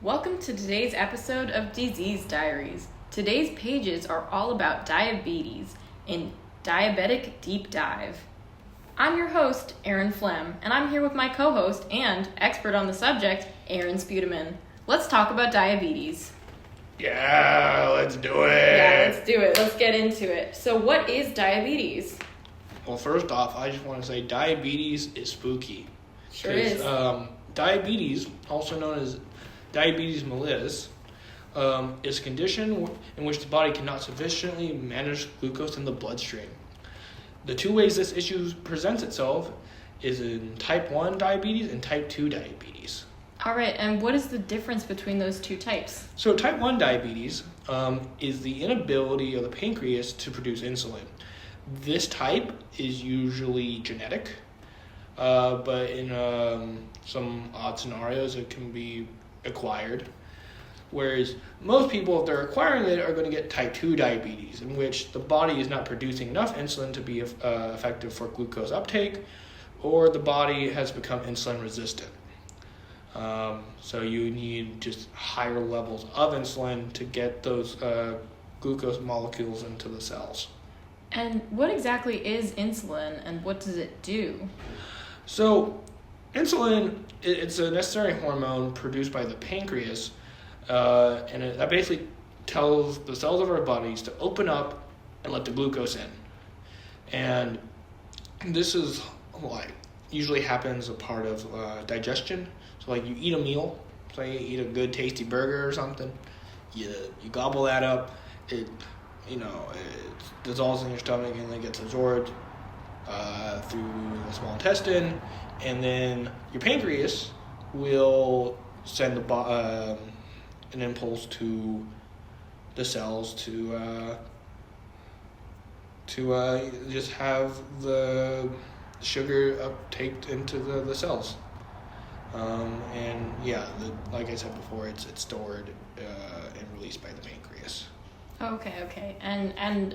Welcome to today's episode of Disease Diaries. Today's pages are all about diabetes in Diabetic Deep Dive. I'm your host, Erin Flem, and I'm here with my co-host and expert on the subject, Aaron Spudeman. Let's talk about diabetes. Yeah, let's do it. Yeah, let's do it. Let's get into it. So what is diabetes? Well, first off, I just want to say diabetes is spooky. Sure is. Diabetes, also known as diabetes mellitus, is a condition in which the body cannot sufficiently manage glucose in the bloodstream. The two ways this issue presents itself is in type 1 diabetes and type 2 diabetes. All right, and what is the difference between those two types? So type 1 diabetes is the inability of the pancreas to produce insulin. This type is usually genetic, but in some odd scenarios it can be acquired. Whereas most people, if they're acquiring it, are going to get type 2 diabetes, in which the body is not producing enough insulin to be effective for glucose uptake, or the body has become insulin resistant. So you need just higher levels of insulin to get those glucose molecules into the cells. And what exactly is insulin, and what does it do? So insulin, it's a necessary hormone produced by the pancreas, and that basically tells the cells of our bodies to open up and let the glucose in. And this is like usually happens a part of digestion. So like you eat a meal, say you eat a good tasty burger or something, you gobble that up, it dissolves in your stomach and then gets absorbed through the small intestine, and then your pancreas will send an impulse to the cells to just have the sugar uptaked into the cells. Like I said before, it's stored and released by the pancreas. Okay. And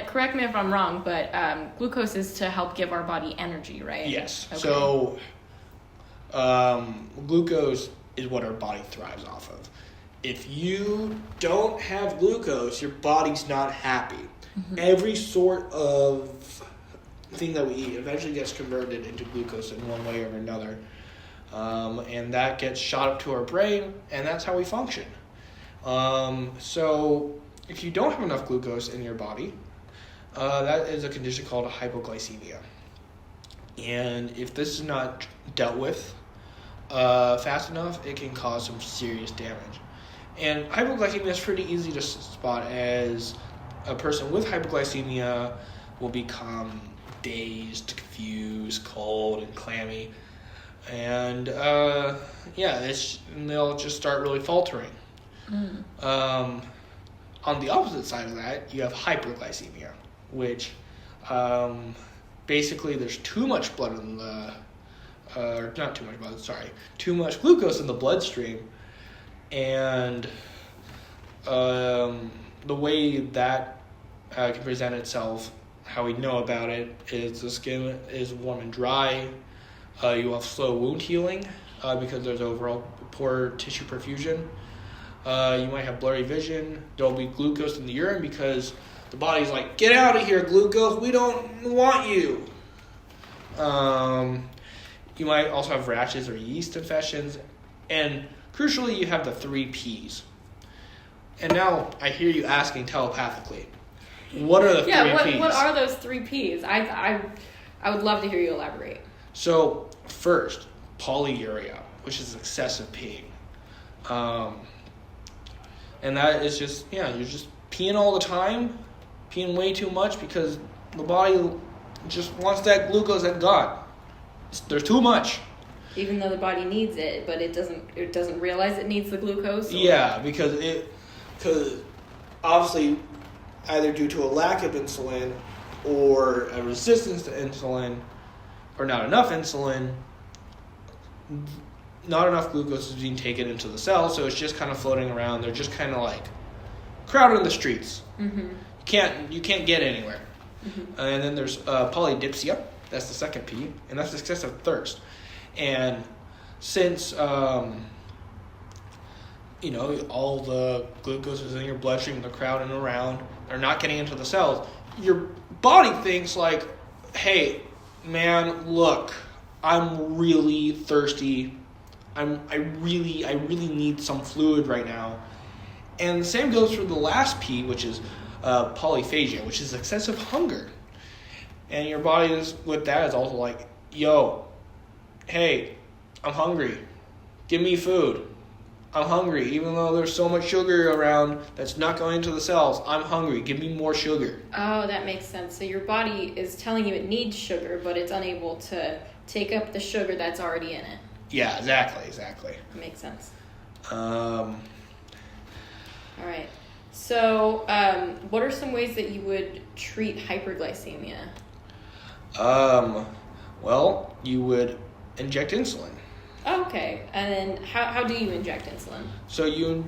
correct me if I'm wrong, but glucose is to help give our body energy, right? Yes. Okay. So glucose is what our body thrives off of. If you don't have glucose, your body's not happy. Mm-hmm. Every sort of thing that we eat eventually gets converted into glucose in one way or another. And that gets shot up to our brain, and that's how we function. So if you don't have enough glucose in your body, that is a condition called hypoglycemia. And if this is not dealt with fast enough, it can cause some serious damage. And hypoglycemia is pretty easy to spot, as a person with hypoglycemia will become dazed, confused, cold, and clammy. And they'll just start really faltering. On the opposite side of that, you have hyperglycemia, which basically there's too much blood in too much glucose in the bloodstream, and the way that can present itself, how we know about it, is the skin is warm and dry. You have slow wound healing because there's overall poor tissue perfusion. You might have blurry vision. There'll be glucose in the urine because the body's like, get out of here, glucose, we don't want you. You might also have rashes or yeast infections. And crucially, you have the 3 Ps. And now I hear you asking telepathically, what are the 3 Ps? What are those 3 Ps? I would love to hear you elaborate. So first, polyuria, which is excessive peeing. And that is just, you're just peeing all the time, peeing way too much because the body just wants that glucose that's gone. There's too much. Even though the body needs it, but it doesn't realize it needs the glucose? Or? Yeah, because obviously either due to a lack of insulin or a resistance to insulin or not enough insulin, not enough glucose is being taken into the cell, so it's just kind of floating around. They're just kind of like crowded the streets. Mm-hmm. You can't get anywhere. Mm-hmm. And then there's polydipsia. That's the second P, and that's excessive thirst. And since all the glucose is in your bloodstream, the crowding around, they're not getting into the cells. Your body thinks like, hey, man, look, I'm really thirsty. I really need some fluid right now. And the same goes for the last P, which is polyphagia, which is excessive hunger. And your body is with that is also like, yo, hey, I'm hungry. Give me food. I'm hungry. Even though there's so much sugar around that's not going into the cells, I'm hungry. Give me more sugar. Oh, that makes sense. So your body is telling you it needs sugar, but it's unable to take up the sugar that's already in it. Yeah, exactly. That makes sense. All right. So, what are some ways that you would treat hyperglycemia? Well, you would inject insulin. Oh, okay. And then how do you inject insulin? So you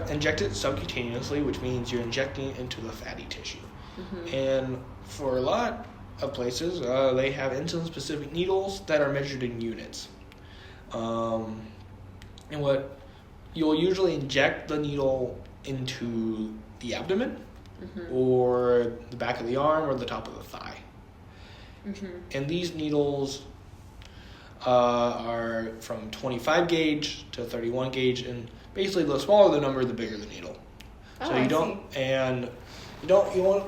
inject it subcutaneously, which means you're injecting it into the fatty tissue. Mm-hmm. And for a lot of places, they have insulin-specific needles that are measured in units. And what you'll usually inject the needle into the abdomen, mm-hmm. or the back of the arm or the top of the thigh. Mm-hmm. And these needles are from 25 gauge to 31 gauge, and basically the smaller the number, the bigger the needle. Oh, so you don't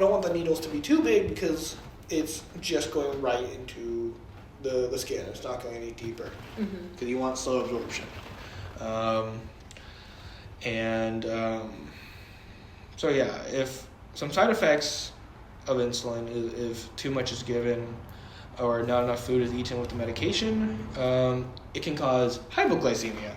want the needles to be too big because it's just going right into the skin. It's not going any deeper because you want slow absorption. So yeah, if some side effects of insulin is if too much is given or not enough food is eaten with the medication, it can cause hypoglycemia.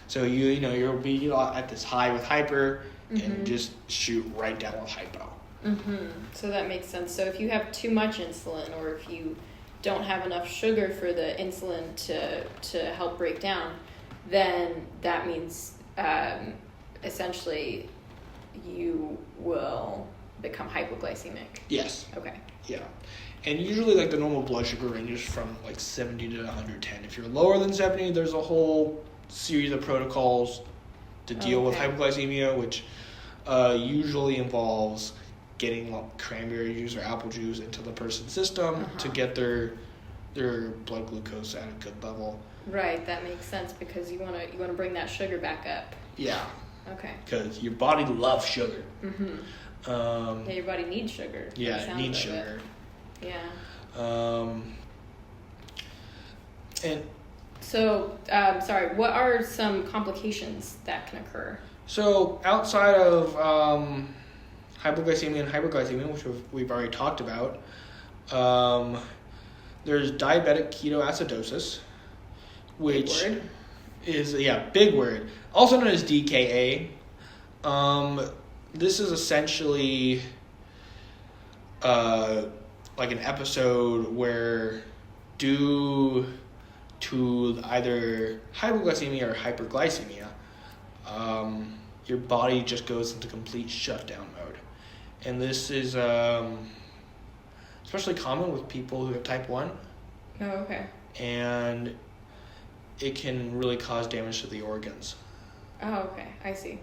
So you'll be at this high with hyper and just shoot right down with hypo. Mm-hmm. So that makes sense. So if you have too much insulin, or if you don't have enough sugar for the insulin to help break down, then that means essentially you will become hypoglycemic. Yes. Okay. Yeah. And usually the normal blood sugar ranges from 70 to 110. If you're lower than 70, there's a whole series of protocols to deal with hypoglycemia, which usually involves getting cranberry juice or apple juice into the person's system to get their blood glucose at a good level. Right, that makes sense because you want to bring that sugar back up. Yeah. Okay. Because your body loves sugar. Mm-hmm. Your body needs sugar. Yeah, it needs sugar. Yeah. And so, sorry, what are some complications that can occur? So, outside of hypoglycemia and hyperglycemia, which we've already talked about, there's diabetic ketoacidosis, which is big word, also known as DKA. This is essentially an episode where, due to either hypoglycemia or hyperglycemia, your body just goes into complete shutdown mode. And this is especially common with people who have type 1. Oh, okay. And it can really cause damage to the organs. Oh, okay. I see.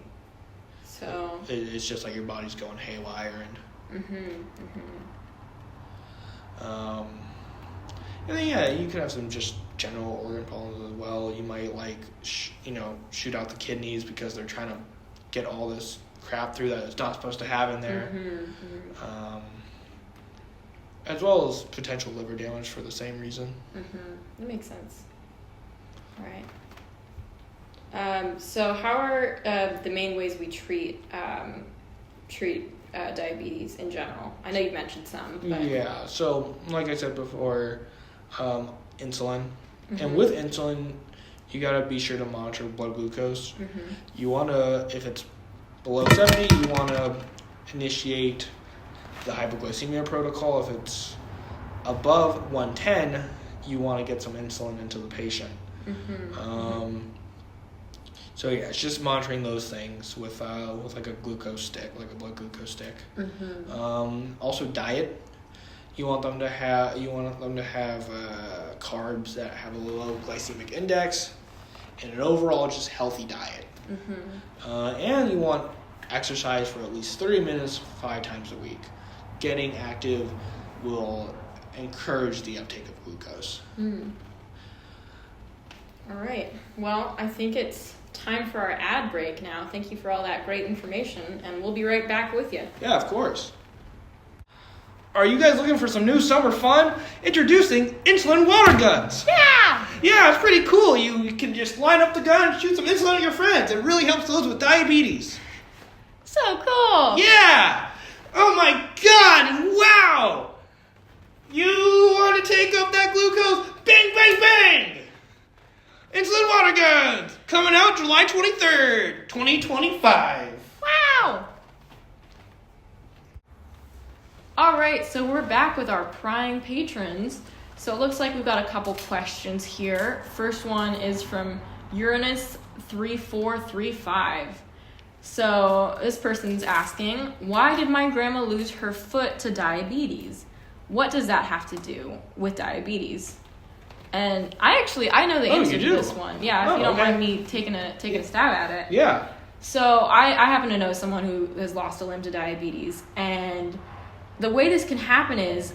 So it's just your body's going haywire and and then you can have some just general organ problems as well. You might shoot out the kidneys because they're trying to get all this crap through that it's not supposed to have in there. As well as potential liver damage for the same reason. That makes sense. All right. So how are the main ways we treat diabetes in general? I know you've mentioned some. But... Yeah. So like I said before, insulin. And with insulin, you got to be sure to monitor blood glucose. You want to, if it's below 70, you want to initiate the hypoglycemia protocol. If it's above 110, you want to get some insulin into the patient. So it's just monitoring those things with a glucose stick, like a blood glucose stick. Also diet. You want them to have carbs that have a low glycemic index, and an overall just healthy diet. And you want exercise for at least 30 minutes 5 times a week. Getting active will encourage the uptake of glucose. All right. Well, I think it's time for our ad break now. Thank you for all that great information, and we'll be right back with you. Yeah, of course. Are you guys looking for some new summer fun? Introducing insulin water guns. Yeah! Yeah, it's pretty cool. You can just line up the gun and shoot some insulin at your friends. It really helps those with diabetes. So cool! Yeah! Oh my god! Wow! You want to take up that glucose? Bang, bang, bang! Insulin water guns! Coming out July 23rd, 2025. Wow! All right, so we're back with our prying patrons. So it looks like we've got a couple questions here. First one is from Uranus3435. So this person's asking, why did my grandma lose her foot to diabetes? What does that have to do with diabetes? And I know the answer to this one. Yeah, if you don't mind me taking a stab at it. Yeah. So I happen to know someone who has lost a limb to diabetes, and the way this can happen is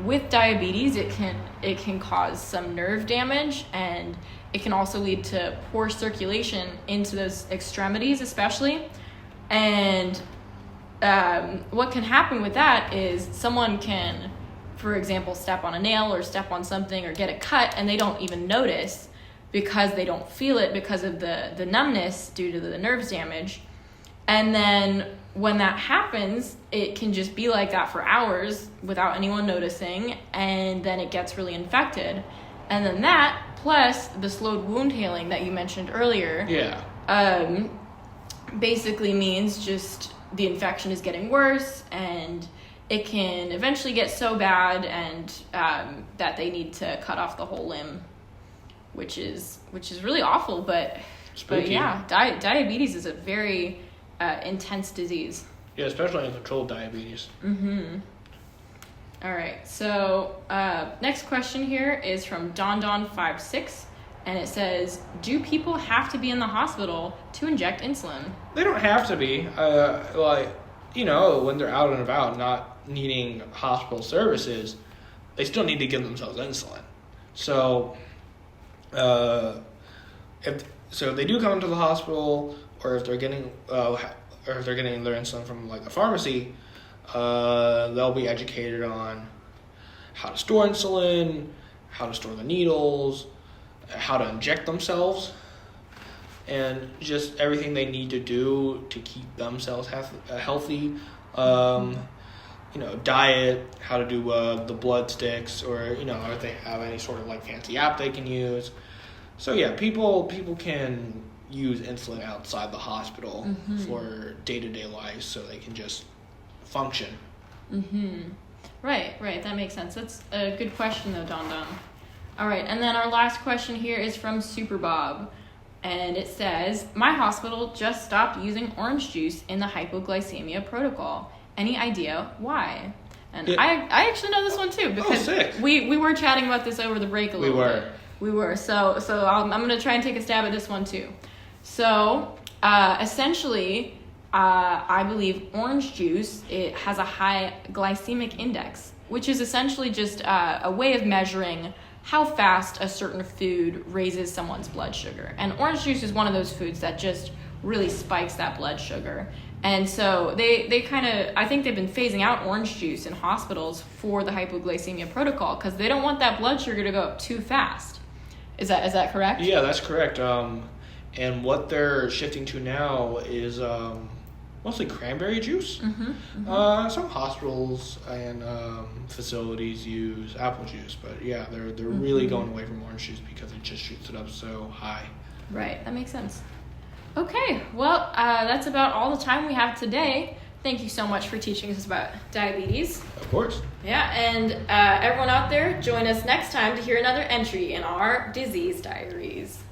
with diabetes, it can cause some nerve damage, and it can also lead to poor circulation into those extremities, especially. And what can happen with that is someone can, for example, step on a nail or step on something or get a cut, and they don't even notice because they don't feel it because of the numbness due to the nerves damage. And then when that happens, it can just be like that for hours without anyone noticing, and then it gets really infected. And then that, plus the slowed wound healing that you mentioned earlier, basically means just the infection is getting worse, and it can eventually get so bad and that they need to cut off the whole limb, which is really awful. But yeah, diabetes is a very intense disease. Yeah, especially uncontrolled diabetes. All right, so next question here is from DonDon56, and it says, do people have to be in the hospital to inject insulin? They don't have to be. When they're out and about, not needing hospital services, they still need to give themselves insulin. So, if they do come into the hospital, or if they're getting their insulin from like a pharmacy, they'll be educated on how to store insulin, how to store the needles, how to inject themselves, and just everything they need to do to keep themselves healthy. Diet, how to do the blood sticks, or if they have any sort of like fancy app they can use. So yeah, people can use insulin outside the hospital for day-to-day life, so they can just function. Right, that makes sense. That's a good question though, Don. All right, and then our last question here is from Super Bob, and it says, my hospital just stopped using orange juice in the hypoglycemia protocol. Any idea why? And I actually know this one too, because we were chatting about this over the break a little bit. We were. So I'm going to try and take a stab at this one too. So essentially, I believe orange juice, it has a high glycemic index, which is essentially just a way of measuring how fast a certain food raises someone's blood sugar. And orange juice is one of those foods that just really spikes that blood sugar. And so they kind of, I think they've been phasing out orange juice in hospitals for the hypoglycemia protocol because they don't want that blood sugar to go up too fast. Is that correct? Yeah, that's correct. And what they're shifting to now is mostly cranberry juice. Some hospitals and facilities use apple juice, but yeah, they're really going away from orange juice because it just shoots it up so high. Right, that makes sense. Okay, well, that's about all the time we have today. Thank you so much for teaching us about diabetes. Of course. Yeah, and everyone out there, join us next time to hear another entry in our Disease Diaries.